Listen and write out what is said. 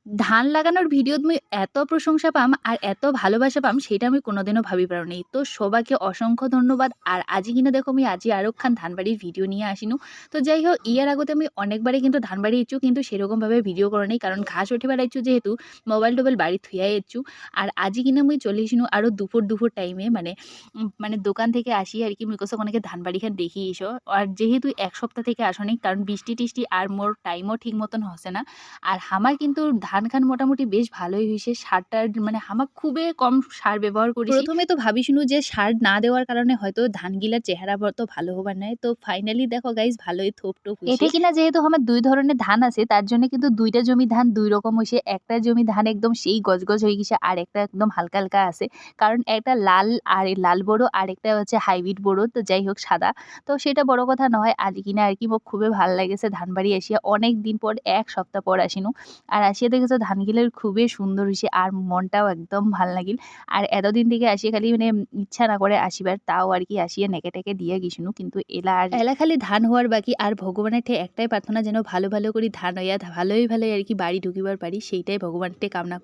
ধান লাগানোর ভিডিওত মুই এত প্রশংসা পাম আর এত ভালোবাসা পাম সেটা আমি কোনোদিনও ভাবি পারিনি। তো সবাইকে অসংখ্য ধন্যবাদ। আর আজি কিনা দেখো আমি আজি আরোকখান ধানবাড়ির ভিডিও নিয়ে আসিনু। তো যাই হোক ইয়ার আগতে আমি অনেকবারই কিন্তু ধানবাড়ি ইচ্ছু কিন্তু সেরকমভাবে ভিডিও করে নাই কারণ ঘাস উঠিবার আইচ্ছু যেহেতু মোবাইল-টোবাইল বাড়িত থুইয়াই এচ্ছু। আর আজি কিনা মুই চলে এসিনু আরো দুপুর টাইমে মানে দোকান থেকে আসি আরকি মুই কইছো অনেকে ধানবাড়িখান দেখি এসো। আর যেহেতু ১ সপ্তাহ থেকে আসো নাই কারণ বৃষ্টি-টিষ্টি আর মোর টাইমও ঠিক মতন হসে না। আর হামার কিন্তু ধান খান মোটামুটি বেশ ভালোই হইছে। সার-টার মানে হামা খুবই কম সার ব্যবহার করিছি। ১ম এ তো ভাবিছিনু যে সার না দেওয়ার কারণে হয়তো ধানগিলার চেহারা তো ভালো হবার নাই। তো ফাইনালি দেখো গাইস ভালোই থোপ-টোপ হইছে। এতে কিনা যেহেতু আমার ২ ধরনের ধান আছে তার জন্য কিন্তু ২ টা জমি ধান ২ রকম হইছে। একটা জমি ধান একদম সেই গজগজ হয়ে গিছে আর একটা একদম হালকা আছে। কারণ একটা লাল আর লাল বোরো আরেকটা হচ্ছে হাইব্রিড বোরো। তো যাই হোক সাদা। তো সেটা বড় কথা নয়। আজি কিনা আরকি মোক খুবই ভাল লাগেছে ধানবাড়ি আসিয়া। অনেকদিন পর ১ সপ্তাহ পর আসিনু। আর আসিয়া দেখেছো ধানগিলার খুবই সুন্দর হইছে আর মনটাও একদম ভাল লাগিল। আর এতদিন থেকে আসিয়া খালি মানে ইচ্ছা না করে আসিবার তাও আরকি আসিয়া নেকে-টেকে দিয়া গেছিনু। কিন্তু এলা খালি ধান হওয়ার বাকি আর ভগবানের ঠে একটাই প্রার্থনা যেন ভালো করে ধান হইয়া ভালোই আরকি বাড়ি ঢুকিবার পারি সেইটাই ভগবানের ঠে কামনা